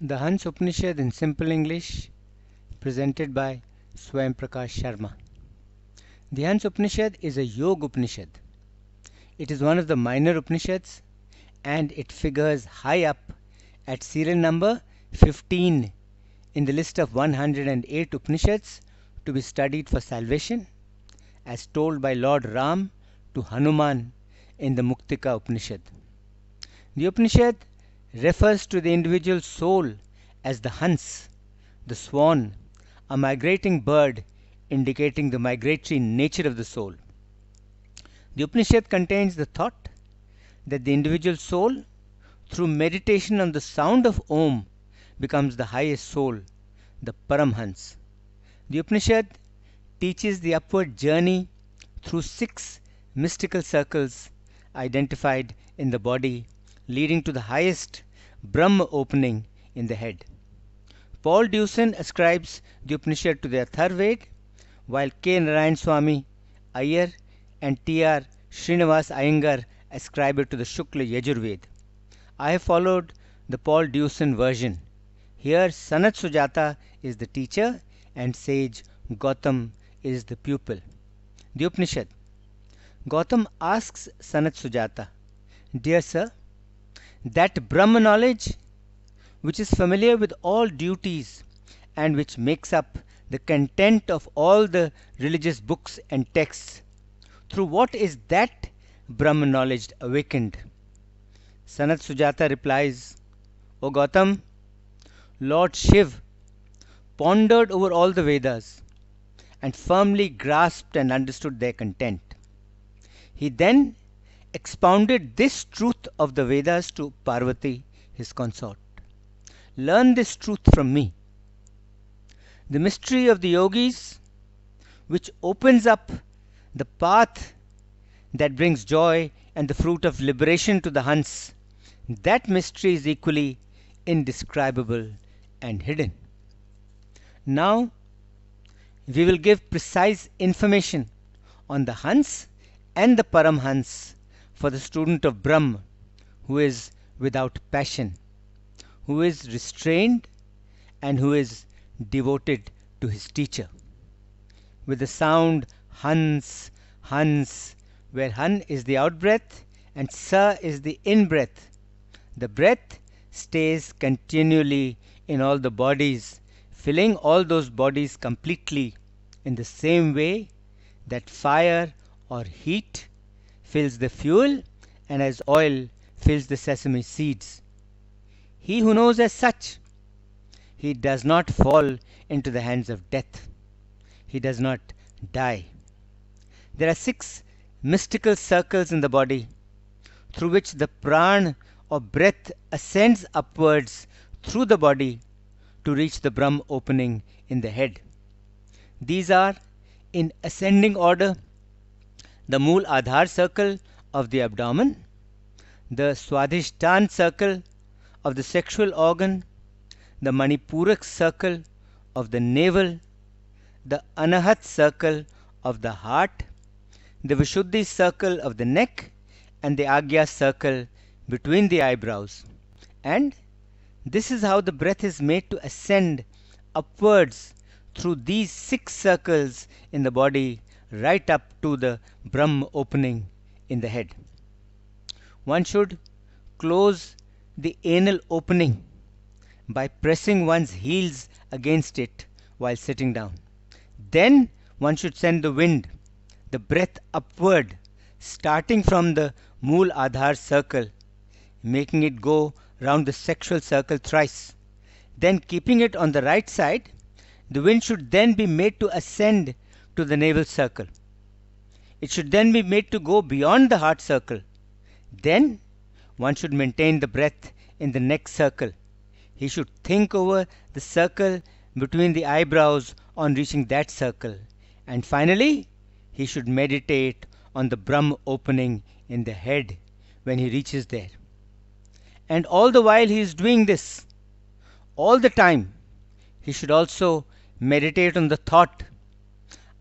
The Hansa Upanishad in simple English, presented by Svayam Prakash Sharma. The Hansa Upanishad is a Yoga Upanishad. It is one of the minor Upanishads and it figures high up at serial number 15 in the list of 108 Upanishads to be studied for salvation, as told by Lord Ram to Hanuman in the Muktika Upanishad. The Upanishad refers to the individual soul as the Hans, the swan, a migrating bird indicating the migratory nature of the soul. The Upanishad contains the thought that the individual soul, through meditation on the sound of Om, becomes the highest soul, the Paramhans. The Upanishad teaches the upward journey through 6 mystical circles identified in the body, leading to the highest Brahm opening in the head. Paul Deussen ascribes the Upanishad to the Atharvaved, while K. Narayan Swami Iyer and T.R. Srinivas Iyengar ascribe it to the Shukla Yajurved. I have followed the Paul Deussen version. Here Sanat Sujata is the teacher and sage Gautam is the pupil. The Upanishad. Gautam asks Sanat Sujata, "Dear sir, that Brahma knowledge, which is familiar with all duties and which makes up the content of all the religious books and texts, through what is that Brahma knowledge awakened?" Sanat Sujata replies, "O Gautam, Lord Shiv pondered over all the Vedas and firmly grasped and understood their content. He then expounded this truth of the Vedas to Parvati, his consort. Learn this truth from me. The mystery of the yogis, which opens up the path that brings joy and the fruit of liberation to the Hans, that mystery is equally indescribable and hidden." Now, we will give precise information on the Hans and the Paramhans for the student of Brahm, who is without passion, who is restrained, and who is devoted to his teacher. With the sound Hans, Hans, where Han is the out-breath and Sa is the in-breath, the breath stays continually in all the bodies, filling all those bodies completely, in the same way that fire or heat fills the fuel and as oil fills the sesame seeds. He who knows as such, he does not fall into the hands of death. He does not die. There are 6 mystical circles in the body through which the prana or breath ascends upwards through the body to reach the Brahm opening in the head. These are, in ascending order, the Mool Adhar circle of the abdomen, the Swadhishtan circle of the sexual organ, the Manipurak circle of the navel, the Anahat circle of the heart, the Vishuddhi circle of the neck, and the Agya circle between the eyebrows. And this is how the breath is made to ascend upwards through these 6 circles in the body right up to the Brahm opening in the head. One should close the anal opening by pressing one's heels against it while sitting down. Then one should send the wind, the breath upward, starting from the Mool Adhar circle, making it go round the sexual circle thrice. Then, keeping it on the right side, the wind should then be made to ascend to the navel circle. It should then be made to go beyond the heart circle. Then one should maintain the breath in the neck circle. He should think over the circle between the eyebrows on reaching that circle. And finally, he should meditate on the Brahm opening in the head when he reaches there. And all the while he is doing this, all the time, he should also meditate on the thought,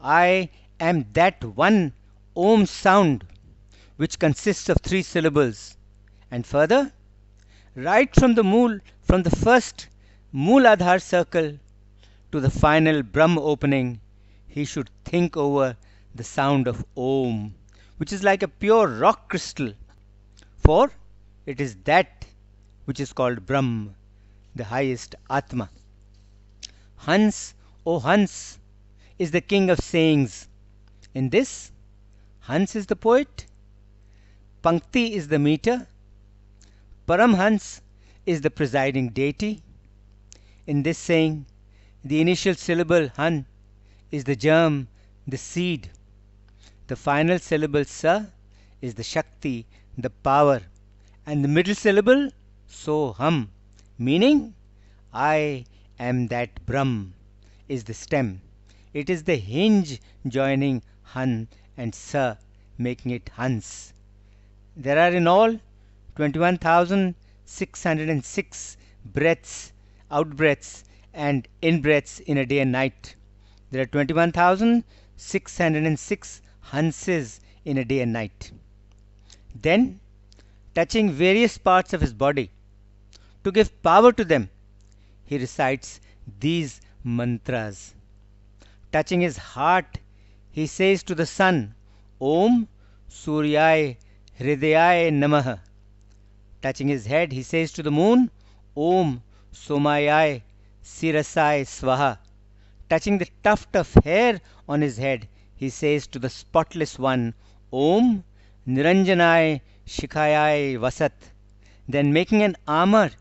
"I am that one Om sound which consists of 3 syllables." And further, right from the Mool, from the first Mooladhar circle to the final Brahm opening, he should think over the sound of Om, which is like a pure rock crystal, for it is that which is called Brahm, the highest Atma. Hans, O Hans, is the king of sayings. In this, Hans is the poet, Pankti is the meter, Paramhans is the presiding deity. In this saying, the initial syllable Han is the germ, the seed. The final syllable Sa is the Shakti, the power. And the middle syllable Soham, meaning I am that Brahm, is the stem. It is the hinge joining Han and Sa, making it Hans. There are in all 21,606 breaths, out-breaths and in-breaths in a day and night. There are 21,606 Hanses in a day and night. Then, touching various parts of his body, to give power to them, he recites these mantras. Touching his heart, he says to the sun, Om Suryaya Hridayaya Namaha. Touching his head, he says to the moon, Om Somayaya Sirasaya Swaha. Touching the tuft of hair on his head, he says to the spotless one, Om Niranjanaya Shikhayaya Vasat. Then making an armor,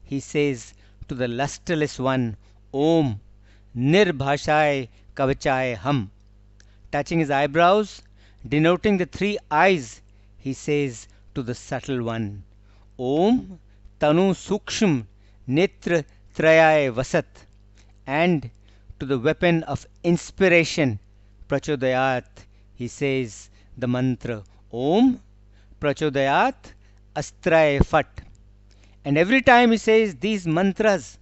he says to the lustreless one, Om Nirbhashaya Kavachaya Ham. Touching his eyebrows, denoting the three eyes, he says to the subtle one, Om Tanu Suksham Netra Trayaya Vasat. And to the weapon of inspiration, Prachodayat, he says the mantra, Om Prachodayat Astraya Fat. And every time he says these mantras,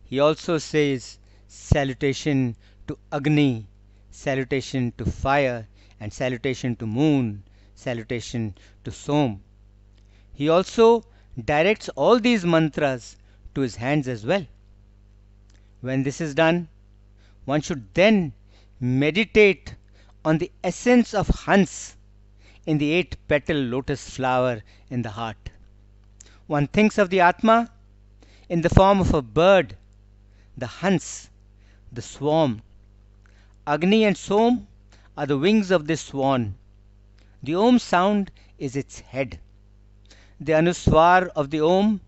he also says salutation to Agni, salutation to fire, and salutation to moon, salutation to Som. He also directs all these mantras to his hands as well. When this is done, one should then meditate on the essence of Hans in the 8-petal lotus flower in the heart. One thinks of the Atma in the form of a bird, the Hans, the swarm. Agni and Som are the wings of this swan. The Om sound is its head. The Anuswar of the Om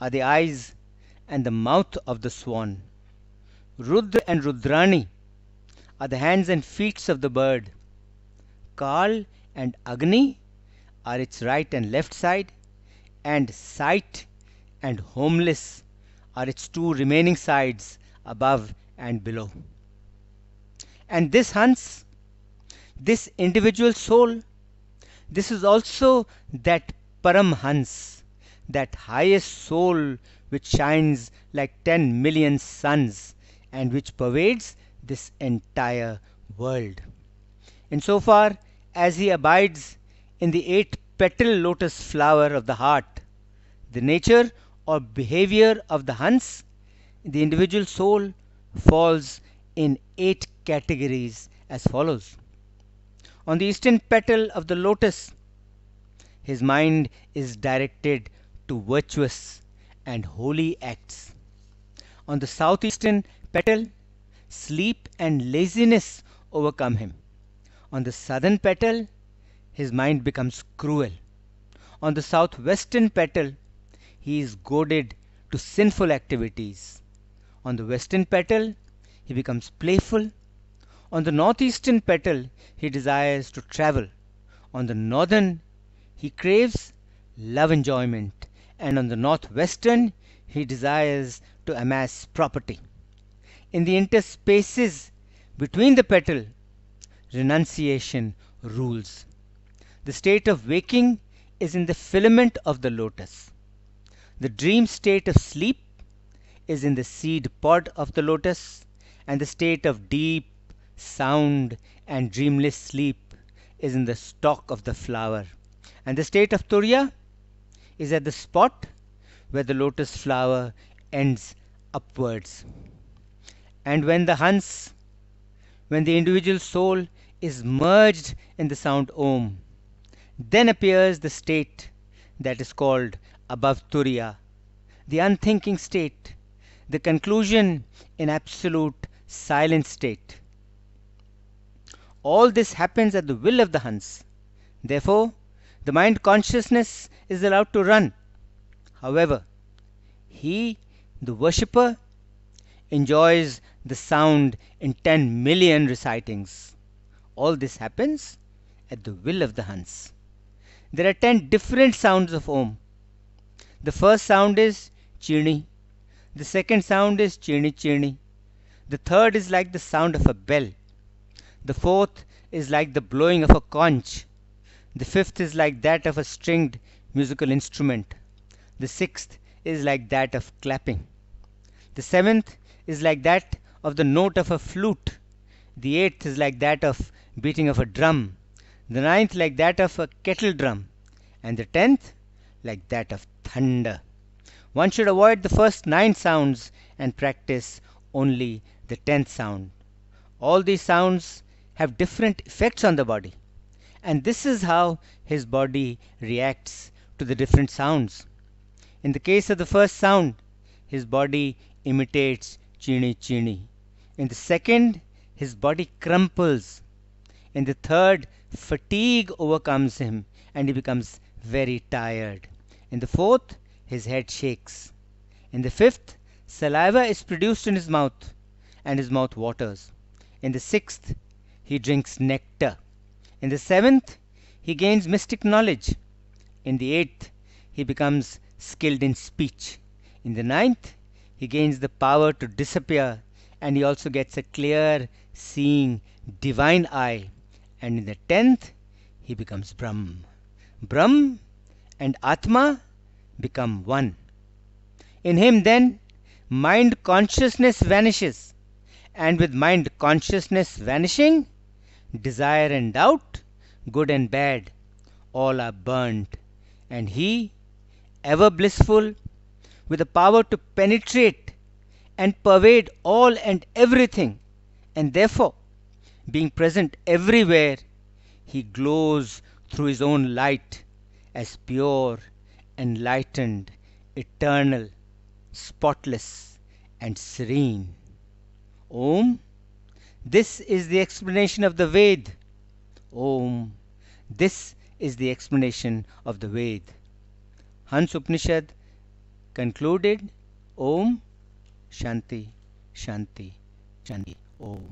are the eyes and the mouth of the swan. Rudra and Rudrani are the hands and feet of the bird. Kal and Agni are its right and left side, and Sight and Homeless are its two remaining sides, above and below. And this Hans, this individual soul, this is also that Paramhans, that highest soul which shines like 10 million suns and which pervades this entire world. Insofar as he abides in the 8-petal lotus flower of the heart, the nature or behavior of the Hans, the individual soul, falls in 8 categories as follows. On the eastern petal of the lotus, his mind is directed to virtuous and holy acts. On the southeastern petal, sleep and laziness overcome him. On the southern petal, his mind becomes cruel. On the southwestern petal, he is goaded to sinful activities. On the western petal, he becomes playful. On the northeastern petal, he desires to travel. On the northern, he craves love enjoyment. And on the northwestern, he desires to amass property. In the interspaces between the petal, renunciation rules. The state of waking is in the filament of the lotus. The dream state of sleep is in the seed pod of the lotus, and the state of deep, sound, and dreamless sleep is in the stalk of the flower. And the state of Turiya is at the spot where the lotus flower ends upwards. And when the individual soul is merged in the sound Om, then appears the state that is called above Turiya, the unthinking state, the conclusion in absolute silent state. All this happens at the will of the Hans. Therefore, the mind consciousness is allowed to run. However, he, the worshipper, enjoys the sound in 10 million recitings. All this happens at the will of the Hans. There are 10 different sounds of Om. The first sound is Chirni. The second sound is Chirni Chirni. The third is like the sound of a bell. The fourth is like the blowing of a conch. The fifth is like that of a stringed musical instrument. The sixth is like that of clapping. The seventh is like that of the note of a flute. The eighth is like that of beating of a drum. The ninth like that of a kettle drum. And the 10th like that of thunder. One should avoid the first 9 sounds and practice only the 10th sound. All these sounds have different effects on the body, and this is how his body reacts to the different sounds. In the case of the first sound, his body imitates Chini Chini. In the second, his body crumples. In the third, fatigue overcomes him and he becomes very tired. In the fourth, his head shakes. In the fifth, saliva is produced in his mouth and his mouth waters. In the sixth, he drinks nectar. In the seventh, he gains mystic knowledge. In the eighth, he becomes skilled in speech. In the ninth, he gains the power to disappear, and he also gets a clear, seeing, divine eye. And in the 10th, he becomes Brahm. Brahm and Atma become one. In him, then, mind consciousness vanishes, and with mind consciousness vanishing, desire and doubt, good and bad, all are burnt, and he, ever blissful, with the power to penetrate and pervade all and everything, and therefore, being present everywhere, he glows through his own light as pure, enlightened, eternal, spotless, and serene. Om, this is the explanation of the Ved. Om, this is the explanation of the Ved. Hansa Upanishad concluded, Om, Shanti, Shanti, Shanti, Om.